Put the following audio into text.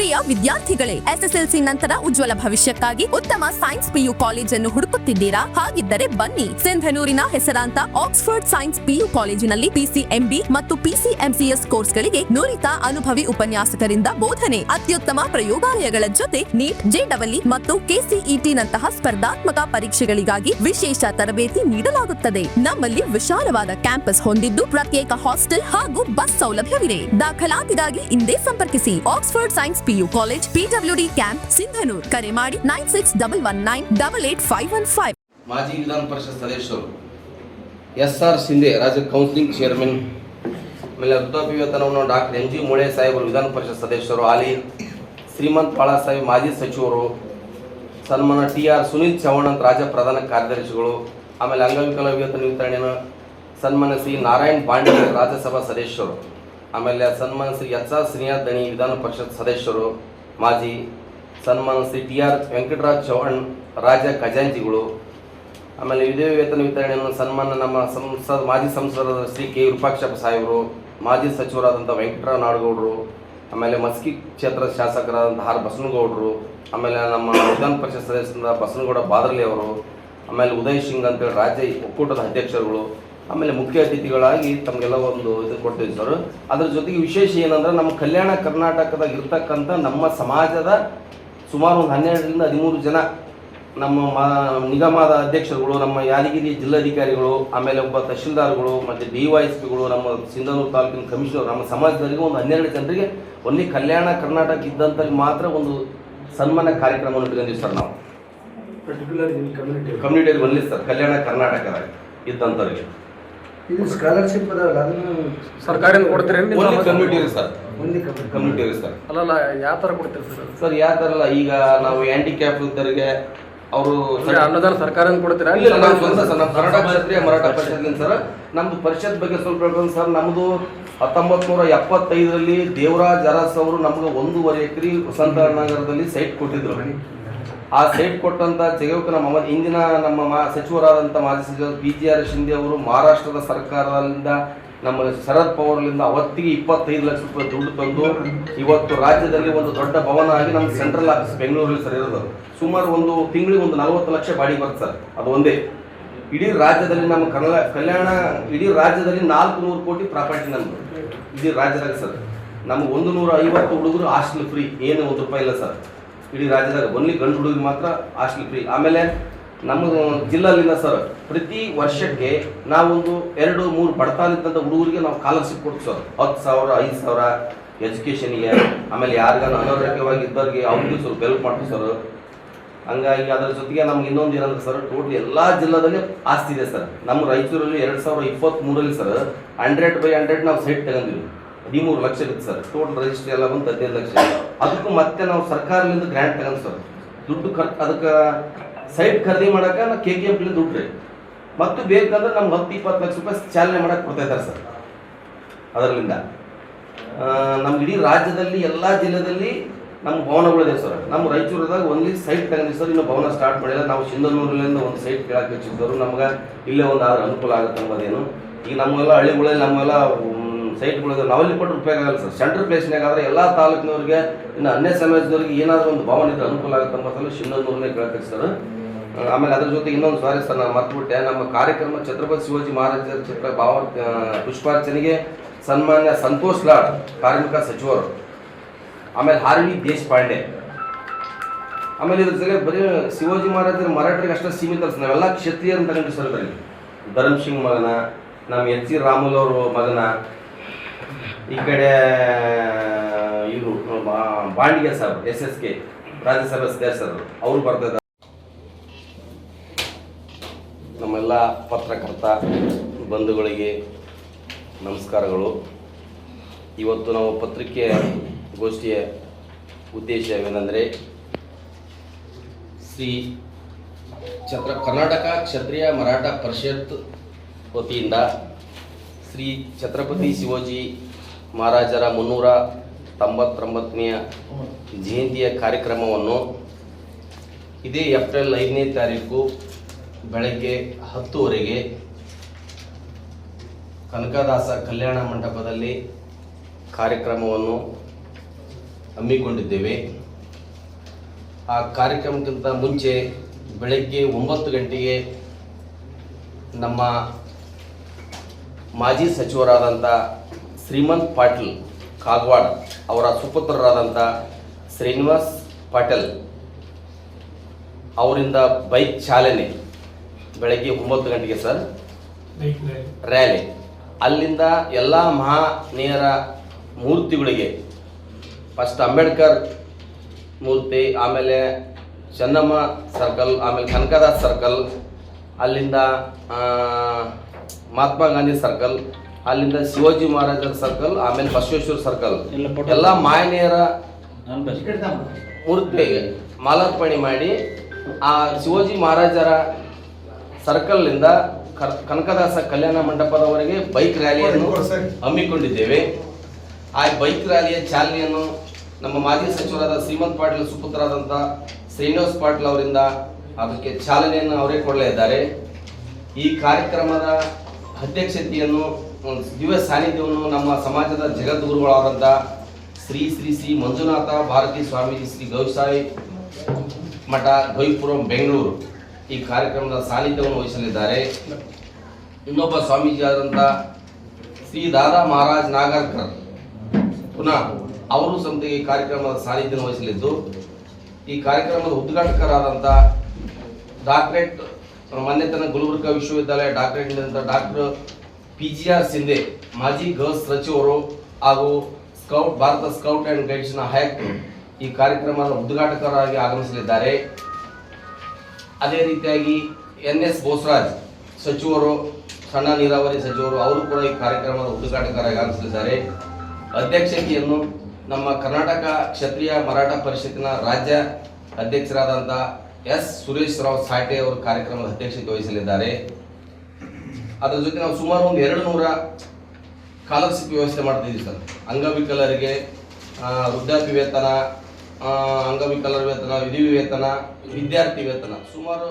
ಪ್ರಿಯ ವಿದ್ಯಾರ್ಥಿಗಳೇ, SSLC ನಂತರ ಉಜ್ವಲ ಭವಿಷ್ಯಕ್ಕಾಗಿ ಉತ್ತಮ ಸೈನ್ಸ್ PU ಕಾಲೇಜನ್ನು ಹುಡುಕುತ್ತಿದ್ದೀರಾ? ಹಾಗಿದ್ದರೆ ಬನ್ನಿ, ಸಿಂಧನೂರಿನ ಹೆಸರಾಂತ ಆಕ್ಸ್ಫರ್ಡ್ ಸೈನ್ಸ್ PU ಕಾಲೇಜಿನಲ್ಲಿ PCMB ಮತ್ತು PCMCS ಕೋರ್ಸ್ಗಳಿಗೆ ನುರಿತ ಅನುಭವಿ ಉಪನ್ಯಾಸಕರಿಂದ ಬೋಧನೆ, ಅತ್ಯುತ್ತಮ ಪ್ರಯೋಗಾಲಯಗಳ ಜೊತೆ ನೀಟ್, JEE ಮತ್ತು KCET ನಂತಹ ಸ್ಪರ್ಧಾತ್ಮಕ ಪರೀಕ್ಷೆಗಳಿಗಾಗಿ ವಿಶೇಷ ತರಬೇತಿ ನೀಡಲಾಗುತ್ತದೆ. ನಮ್ಮಲ್ಲಿ ವಿಶಾಲವಾದ ಕ್ಯಾಂಪಸ್ ಹೊಂದಿದ್ದು ಪ್ರತ್ಯೇಕ ಹಾಸ್ಟೆಲ್ ಹಾಗೂ ಬಸ್ ಸೌಲಭ್ಯವಿದೆ. ದಾಖಲಾತಿಗಾಗಿ ಇಂದೇ ಸಂಪರ್ಕಿಸಿ Oxford science PU college, PWD camp, Sindhanur. ಕರೆ ಮಾಡಿ 9611988515. ಮಾಜಿ ವಿಧಾನ ಪರಿಷತ್ ಸದಸ್ಯರು SR ಶಿಂದೆ, ರಾಜ್ಯ ಕೌನ್ಸಿಲಿಂಗ್ ಚೇರ್ಮನ್. ಆಮೇಲೆ ವೃದ್ಧಾಪ್ಯ ವೇತನವನ್ನು ಡಾಕ್ಟರ್ NG ಮುಳೆ ಸಾಹೇಬರು, ವಿಧಾನ ಪರಿಷತ್ ಸದಸ್ಯರು. ಹಾಲಿ ಶ್ರೀಮಂತ್ ಬಾಳಾ ಸಾಹೇಬ್, ಮಾಜಿ ಸಚಿವರು. ಸನ್ಮಾನ TR ಸುನೀಲ್ ಚವ್ಹಾಣ್ ಅಂತ ರಾಜ್ಯ ಪ್ರಧಾನ ಕಾರ್ಯದರ್ಶಿಗಳು. ಆಮೇಲೆ ಅಂಗವಿಕಲ ವೇತನ ವಿತರಣೆಯನ್ನು ಸನ್ಮಾನ ಶ್ರೀ ನಾರಾಯಣ್ ಬಾಂಡೆ, ರಾಜ್ಯಸಭಾ ಸದಸ್ಯರು. ಆಮೇಲೆ ಸನ್ಮಾನ ಶ್ರೀ HR ಶ್ರೀನಾಥ್ ದಣಿ, ವಿಧಾನ ಪರಿಷತ್ ಸದಸ್ಯರು ಮಾಜಿ. ಸನ್ಮಾನ ಶ್ರೀ TR ವೆಂಕಟರಾಜ್ ಚವ್ಹಾಣ್, ರಾಜ್ಯ ಖಜಾಂಚಿಗಳು. ಆಮೇಲೆ ವಿಧವೆ ವೇತನ ವಿತರಣೆಯನ್ನು ಸನ್ಮಾನ ನಮ್ಮ ಮಾಜಿ ಸಂಸದರಾದ ಶ್ರೀ K ವಿರೂಪಾಕ್ಷಪ್ಪ ಸಾಹೇಬರು, ಮಾಜಿ ಸಚಿವರಾದಂಥ ವೆಂಕಟರಾವ್ ನಾಡಗೌಡರು. ಆಮೇಲೆ ಮಸ್ಕಿ ಕ್ಷೇತ್ರ ಶಾಸಕರಾದಂಥ ಆರ್ ಬಸನಗೌಡರು. ಆಮೇಲೆ ನಮ್ಮ ವಿಧಾನ ಪರಿಷತ್ ಸದಸ್ಯರಾದ ಬಸನಗೌಡ ಬಾದರ್ಲಿ ಅವರು. ಆಮೇಲೆ ಉದಯ್ ಸಿಂಗ್ ಅಂತೇಳಿ ರಾಜ್ಯ ಒಕ್ಕೂಟದ ಅಧ್ಯಕ್ಷರುಗಳು. ಆಮೇಲೆ ಮುಖ್ಯ ಅತಿಥಿಗಳಾಗಿ ತಮಗೆಲ್ಲ ಒಂದು ಇದು ಕೊಡ್ತಿದ್ವಿ ಸರ್. ಅದ್ರ ಜೊತೆಗೆ ವಿಶೇಷ ಏನಂದ್ರೆ, ನಮ್ಮ ಕಲ್ಯಾಣ ಕರ್ನಾಟಕದಾಗ ಇರ್ತಕ್ಕಂಥ ನಮ್ಮ ಸಮಾಜದ ಸುಮಾರು ಒಂದು 12ರಿಂದ 13 ಜನ ನಮ್ಮ ನಿಗಮದ ಅಧ್ಯಕ್ಷರುಗಳು, ನಮ್ಮ ಯಾದಗಿರಿ ಜಿಲ್ಲಾಧಿಕಾರಿಗಳು, ಆಮೇಲೆ ಒಬ್ಬ ತಹಶೀಲ್ದಾರ್ಗಳು ಮತ್ತು DYSPಗಳು, ನಮ್ಮ ಸಿಂಧನೂರು ತಾಲೂಕಿನ ಕಮಿಷನರ್, ನಮ್ಮ ಸಮಾಜದವರಿಗೆ ಒಂದು 12 ಜನರಿಗೆ ಒನ್ಲಿ ಕಲ್ಯಾಣ ಕರ್ನಾಟಕ ಇದ್ದಂಥಲ್ಲಿ ಮಾತ್ರ ಒಂದು ಸನ್ಮಾನ ಕಾರ್ಯಕ್ರಮವನ್ನು ಇಟ್ಕೊಂಡಿದ್ದೀವಿ ಸರ್. ನಾವು ಪರ್ಟಿಕ್ಯುಲರ್ ಕಮ್ಯುನಿಟಿಗೆ ಒನ್ಲಿ ಸರ್, ಕಲ್ಯಾಣ ಕರ್ನಾಟಕದಾಗ ಇದ್ದಂಥವ್ರಿಗೆ ಇದು ಸ್ಕಾಲರ್ಶಿಪ್ ಅದಾವಲ್ಲ, ಅದನ್ನು ಸರ್ಕಾರದಿಂದ ಕೊಡ್ತೀರಿ? Community sir, community sir. ಅಲ್ಲಲ್ಲ, ಯಾವ ಥರ ಕೊಡ್ತೀರಿ ಸರ್? ಯಾವ ಥರ ಅಲ್ಲ, ಈಗ ನಾವು ಹ್ಯಾಂಡಿಕ್ಯಾಪ್ ಇದ್ದವರಿಗೆ ಅವರು ಅನ್ನದಾನ ಸರ್ಕಾರದಿಂದ ಕೊಡ್ತೀರಾ? ಇಲ್ಲ, ನಾವು ಸ್ವಂತ ಸರ್, ನಮ್ಮ ಕನ್ನಡ ಕ್ಷತ್ರಿಯ ಮರಾಠ ಪರಿಷತ್ಲಿಂದ ಸರ್. ನಮ್ದು ಪರಿಷತ್ ಬಗ್ಗೆ ಸ್ವಲ್ಪ ಹೇಳ್ಕೊಂಡು ಸರ್, ನಮ್ಮದು 1975ರಲ್ಲಿ ದೇವರಾಜ್ ಅರಸ್ ಅವರು ನಮ್ಗೆ 1.5 ಎಕರೆ ವಸಂತ ನಗರದಲ್ಲಿ ಸೈಟ್ ಕೊಟ್ಟಿದ್ರು. ಆ ಸೈಟ್ ಕೊಟ್ಟಂತ ಜಗಕ್ಕೆ ನಮ್ಮ ಇಂದಿನ ನಮ್ಮ ಸಚಿವರಾದಂಥ ಮಾಜಿ ಸಚಿವ PGR ಶಿಂದೆ ಅವರು ಮಹಾರಾಷ್ಟ್ರದ ಸರ್ಕಾರದಿಂದ ನಮ್ಮ ಶರದ್ ಪವಾರ್ಲಿಂದ ಅವತ್ತಿಗೆ 25 ಲಕ್ಷ ರೂಪಾಯಿ ದುಡ್ಡು ತಂದು ಇವತ್ತು ರಾಜ್ಯದಲ್ಲಿ ಒಂದು ದೊಡ್ಡ ಭವನ ಆಗಿ ನಮ್ಮ ಸೆಂಟ್ರಲ್ ಆಫೀಸ್ ಬೆಂಗಳೂರಲ್ಲಿ ಸರ್ ಇರೋದು. ಸುಮಾರು ಒಂದು ತಿಂಗಳಿಗೆ ಒಂದು 40 ಲಕ್ಷ ಬಾಡಿಗೆ ಬರುತ್ತೆ ಸರ್. ಅದು ಒಂದೇ ಇಡೀ ರಾಜ್ಯದಲ್ಲಿ ನಮ್ಮ ಕಲ್ಯಾಣ ಇಡೀ ರಾಜ್ಯದಲ್ಲಿ 400 ಕೋಟಿ ಪ್ರಾಪರ್ಟಿ ನಮ್ಮದು ಇಡೀ ರಾಜ್ಯದಾಗ ಸರ್. ನಮ್ಗೆ 150 ಹುಡುಗರು ಹಾಸ್ಟೆಲ್ ಫ್ರೀ, ಏನು ₹1 ಇಲ್ಲ ಸರ್ ಇಡೀ ರಾಜ್ಯದಾಗ. ಒನ್ಲಿ ಗಂಡು ಹುಡುಗರು ಮಾತ್ರ ಹಾಸ್ಟೆಲ್ ಫ್ರೀ. ಆಮೇಲೆ ನಮ್ಮ ಜಿಲ್ಲೆಯಲ್ಲಿಂದ ಸರ್ ಪ್ರತಿ ವರ್ಷಕ್ಕೆ ನಾವೊಂದು 2-3 ಬಡತನದಂಥ ಹುಡುಗರಿಗೆ ನಾವು ಸ್ಕಾಲರ್ಶಿಪ್ ಕೊಡ್ತೀವಿ ಸರ್. 10,000 5,000 ಎಜುಕೇಷನ್ಗೆ. ಆಮೇಲೆ ಯಾರಿಗಾನ ಅನಾರೋಗ್ಯವಾಗಿ ಇದ್ದವ್ರಿಗೆ ಅವ್ರಿಗೆ ಸ್ವಲ್ಪ ಹೆಲ್ಪ್ ಮಾಡ್ತೀವಿ ಸರ್. ಹಂಗಾಗಿ ಅದರ ಜೊತೆಗೆ ನಮ್ಗೆ ಇನ್ನೊಂದು ಏನಂದ್ರೆ ಸರ್, ಟೋಟಲ್ ಎಲ್ಲ ಜಿಲ್ಲೆದಲ್ಲಿ ಆಸ್ತಿ ಇದೆ ಸರ್. ನಮ್ಮ ರಾಯಚೂರಲ್ಲಿ 2023ರಲ್ಲಿ ಸರ್ 100/100 ನಾವು ಸೈಟ್ ತಗೊಂಡಿವಿ. 13 ಲಕ್ಷ ಇರುತ್ತೆ ಸರ್. ಟೋಟಲ್ ರಿಜಿಸ್ಟ್ರಿ ಎಲ್ಲ ಬಂದು 15 ಲಕ್ಷ. ಅದಕ್ಕೂ ಮತ್ತೆ ನಾವು ಸರ್ಕಾರದಿಂದ ಗ್ರ್ಯಾಂಟ್ ತಗೊಂಡು ಸರ್, ದುಡ್ಡು ಅದಕ್ಕೆ ಸೈಟ್ ಖರೀದಿ ಮಾಡೋಕೆ ನಾವು KKMPಲಿಂದ ದುಡ್ಡು ರೀ. ಮತ್ತು ಬೇಕಂದ್ರೆ ನಮ್ಗೆ 10-20 ಲಕ್ಷ ರೂಪಾಯಿ ಚಾಲನೆ ಮಾಡೋಕೆ ಕೊಡ್ತಾ ಇದ್ದಾರೆ ಸರ್. ಅದರಿಂದ ನಮ್ಮ ಇಡೀ ರಾಜ್ಯದಲ್ಲಿ ಎಲ್ಲ ಜಿಲ್ಲೆಯಲ್ಲಿ ನಮ್ಮ ಭವನಗಳಿದೆ ಸರ್. ನಮ್ಮ ರಾಯಚೂರದಾಗ ಒಂದ್ಲಿ ಸೈಟ್ ತಗೊಂಡಿವಿ ಸರ್, ಇನ್ನೂ ಭವನ ಸ್ಟಾರ್ಟ್ ಮಾಡಿಲ್ಲ. ನಾವು ಸಿಂಧನೂರಿನಿಂದ ಒಂದು ಸೈಟ್ ಕೇಳಕ್ಕೆ ಹಚ್ಚಿದ್ದವರು, ನಮ್ಗೆ ಇಲ್ಲೇ ಒಂದು ಆದ್ರೆ ಅನುಕೂಲ ಆಗುತ್ತೆ ಅಂಬೋದೇನು. ಈಗ ನಮ್ಮೆಲ್ಲ ಹಳ್ಳಿಗಳಲ್ಲಿ ನಮ್ಮೆಲ್ಲ ಸೈಟ್ಗಳಿದೆ, ನಾವಲ್ಲಿ ಕೊಟ್ಟರೆ ಉಪಯೋಗ ಆಗಲ್ಲ ಸರ್. ಸೆಂಟ್ರಲ್ ಪ್ಲೇಸ್ನಾಗ ಆದರೆ ಎಲ್ಲ ತಾಲೂಕಿನವ್ರಿಗೆ, ಇನ್ನು ಅನ್ಯ ಸಮಾಜದವ್ರಿಗೆ ಏನಾದರೂ ಒಂದು ಭವನ ಇದ್ರೆ ಅನುಕೂಲ ಆಗುತ್ತೆ ಅಂಬೋದಲ್ಲ ಸಿಂಧನೂರನ್ನೇ ಕೇಳಕ್ಕೆ ಸರ್. ಆಮೇಲೆ ಅದ್ರ ಜೊತೆಗೆ ಇನ್ನೊಂದು ಸಾರಿ ಸರ್, ನಾನು ಮರ್ತುಬಿಟ್ಟೆ, ನಮ್ಮ ಕಾರ್ಯಕ್ರಮ ಛತ್ರಪತಿ ಶಿವಾಜಿ ಮಹಾರಾಜರ ಚಿತ್ರ ಪುಷ್ಪಾರ್ಚನೆಗೆ ಸನ್ಮಾನ್ಯ ಸಂತೋಷ್ ಲಾಡ್, ಕಾರ್ಮಿಕ ಸಚಿವರು. ಆಮೇಲೆ ಹಾರ್ವಿ ದೇಶಪಾಂಡೆ. ಆಮೇಲೆ ಇದ್ರ ಜೊತೆಗೆ ಬರೀ ಶಿವಾಜಿ ಮಹಾರಾಜರ ಮರಾಠರಿಗೆ ಅಷ್ಟೇ ಸೀಮಿತ ಸರ್, ನಾವೆಲ್ಲ ಕ್ಷತ್ರಿಯರನ್ನು ತಗೊಂಡಿವಿ ಸರ್. ಇದರಲ್ಲಿ ಧರ್ಮ್ ಸಿಂಗ್ ಮಗನ, ನಮ್ಮ HC ರಾಮುಲು ಅವರು ಮಗನ, ಈ ಕಡೆ ಇವರು ಬಾಂಡಿಗೆ ಸರ್ SSK ರಾಜ್ಯಸಭಾ ಸದಸ್ಯರು ಅವರು ಬರ್ತಿದ್ದಾರೆ. ನಮ್ಮೆಲ್ಲ ಪತ್ರಕರ್ತ ಬಂಧುಗಳಿಗೆ ನಮಸ್ಕಾರಗಳು. ಇವತ್ತು ನಾವು ಪತ್ರಿಕೆ ಗೋಷ್ಠಿಯ ಉದ್ದೇಶವೇನೆಂದರೆ, ಶ್ರೀ ಕರ್ನಾಟಕ ಕ್ಷತ್ರಿಯ ಮರಾಠ ಪರಿಷತ್ ವತಿಯಿಂದ ಶ್ರೀ ಛತ್ರಪತಿ ಶಿವಾಜಿ ಮಹಾರಾಜರ 399ನೇ ಜಯಂತಿಯ ಕಾರ್ಯಕ್ರಮವನ್ನು ಇದೇ ಏಪ್ರಿಲ್ 5ನೇ ತಾರೀಕು ಬೆಳಗ್ಗೆ 10 ಕನಕದಾಸ ಕಲ್ಯಾಣ ಮಂಟಪದಲ್ಲಿ ಕಾರ್ಯಕ್ರಮವನ್ನು ಹಮ್ಮಿಕೊಂಡಿದ್ದೇವೆ. ಆ ಕಾರ್ಯಕ್ರಮಕ್ಕಿಂತ ಮುಂಚೆ ಬೆಳಗ್ಗೆ 9 ಗಂಟೆಗೆ ನಮ್ಮ ಮಾಜಿ ಸಚಿವರಾದಂಥ ಶ್ರೀಮಂತ್ ಪಾಟೀಲ್ ಕಾಗವಾಡ್ ಅವರ ಸುಪುತ್ರರಾದಂಥ ಶ್ರೀನಿವಾಸ್ ಪಾಟೀಲ್ ಅವರಿಂದ ಬೈಕ್ ಚಾಲನೆ ಬೆಳಗ್ಗೆ 9 ಗಂಟೆಗೆ ಸರ್ ರ್ಯಾಲಿ. ಅಲ್ಲಿಂದ ಎಲ್ಲ ಮಹನೀಯರ ಮೂರ್ತಿಗಳಿಗೆ ಫಸ್ಟ್ ಅಂಬೇಡ್ಕರ್ ಮೂರ್ತಿ, ಆಮೇಲೆ ಚೆನ್ನಮ್ಮ ಸರ್ಕಲ್, ಆಮೇಲೆ ಕನಕದಾಸ್ ಸರ್ಕಲ್, ಅಲ್ಲಿಂದ ಮಹಾತ್ಮ ಗಾಂಧಿ ಸರ್ಕಲ್, ಅಲ್ಲಿಂದ ಶಿವಾಜಿ ಮಹಾರಾಜರ ಸರ್ಕಲ್, ಆಮೇಲೆ ಬಸವೇಶ್ವರ ಸರ್ಕಲ್ ಎಲ್ಲ ಮಹನೀಯರ ಮೂರ್ತಿಗೆ ಮಾಲಾರ್ಪಣೆ ಮಾಡಿ ಆ ಶಿವಾಜಿ ಮಹಾರಾಜರ ಸರ್ಕಲ್ನಿಂದ ಕನಕದಾಸ ಕಲ್ಯಾಣ ಮಂಟಪದವರೆಗೆ ಬೈಕ್ ರ್ಯಾಲಿಯನ್ನು ಹಮ್ಮಿಕೊಂಡಿದ್ದೇವೆ. ಆ ಬೈಕ್ ರ್ಯಾಲಿಯ ಚಾಲನೆಯನ್ನು ನಮ್ಮ ಮಾಜಿ ಸಚಿವರಾದ ಶ್ರೀಮಂತ್ ಪಾಟೀಲ್ ಸುಪುತ್ರರಾದಂಥ ಶ್ರೀನಿವಾಸ್ ಪಾಟೀಲ್ ಅವರಿಂದ ಅದಕ್ಕೆ ಚಾಲನೆಯನ್ನು ಅವರೇ ಕೊಡಲಿದ್ದಾರೆ. ಈ ಕಾರ್ಯಕ್ರಮದ ಅಧ್ಯಕ್ಷತೆಯನ್ನು ದಿವ್ಯ ಸಾನ್ನಿಧ್ಯವನ್ನು ನಮ್ಮ ಸಮಾಜದ ಜಗದ್ಗುರುಗಳಾದಂಥ ಶ್ರೀ ಶ್ರೀ ಶ್ರೀ ಮಂಜುನಾಥ ಭಾರತಿ ಸ್ವಾಮೀಜಿ ಶ್ರೀ ಗೌಸಾಯಿ ಮಠ ಗವಿಪುರಂ ಬೆಂಗಳೂರು ಈ ಕಾರ್ಯಕ್ರಮದ ಸಾನ್ನಿಧ್ಯವನ್ನು ವಹಿಸಲಿದ್ದಾರೆ. ಇನ್ನೊಬ್ಬ ಸ್ವಾಮೀಜಿ ಆದಂಥ ಶ್ರೀ ದಾದಾ ಮಹಾರಾಜ್ ನಾಗರ್ಕರ್ ಪುನಃ ಅವರು ಸಮೇತ ಈ ಕಾರ್ಯಕ್ರಮದ ಸಾನ್ನಿಧ್ಯವನ್ನು ವಹಿಸಲಿದ್ದು, ಈ ಕಾರ್ಯಕ್ರಮದ ಉದ್ಘಾಟಕರಾದಂಥ ಡಾಕ್ಟರೇಟ್ ಮಾನ್ಯತನ ಗುಲ್ಬರ್ಗಾ ವಿಶ್ವವಿದ್ಯಾಲಯ ಡಾಕ್ಟರೇಟ್ ಡಾಕ್ಟರ್ PGR ಸಿಂಧೆ ಮಾಜಿ ಗೃಹ ಸಚಿವರು ಹಾಗೂ ಸ್ಕೌಟ್ ಭಾರತ ಸ್ಕೌಟ್ ಆ್ಯಂಡ್ ಗೈಡ್ಸ್ನ ನಾಯಕರು ಈ ಕಾರ್ಯಕ್ರಮದ ಉದ್ಘಾಟಕರಾಗಿ ಆಗಮಿಸಲಿದ್ದಾರೆ. ಅದೇ ರೀತಿಯಾಗಿ NS ಬೋಸರಾಜ್ ಸಚಿವರು, ಸಣ್ಣ ನೀರಾವರಿ ಸಚಿವರು, ಅವರು ಕೂಡ ಈ ಕಾರ್ಯಕ್ರಮದ ಉದ್ಘಾಟಕರಾಗಿ ಆಗಮಿಸಲಿದ್ದಾರೆ. ಅಧ್ಯಕ್ಷತೆಯನ್ನು ನಮ್ಮ ಕರ್ನಾಟಕ ಕ್ಷತ್ರಿಯ ಮರಾಠ ಪರಿಷತ್ತಿನ ರಾಜ್ಯ ಅಧ್ಯಕ್ಷರಾದಂಥ S ಸುರೇಶ್ ರಾವ್ ಸಾಟೆ ಅವರು ಕಾರ್ಯಕ್ರಮದ ಅಧ್ಯಕ್ಷತೆ ವಹಿಸಲಿದ್ದಾರೆ. ಅದರ ಜೊತೆ ನಾವು ಸುಮಾರು ಒಂದು 200 ಸ್ಕಾಲರ್ಶಿಪ್ ವ್ಯವಸ್ಥೆ ಮಾಡ್ತಿದ್ದೀವಿ ಸರ್. ಅಂಗವಿಕಲರಿಗೆ ವೃದ್ಧಾಪ್ಯ ವೇತನ, ಅಂಗವಿಕಲರ ವೇತನ, ವಿಧಿ ವೇತನ, ವಿದ್ಯಾರ್ಥಿ ವೇತನ ಸುಮಾರು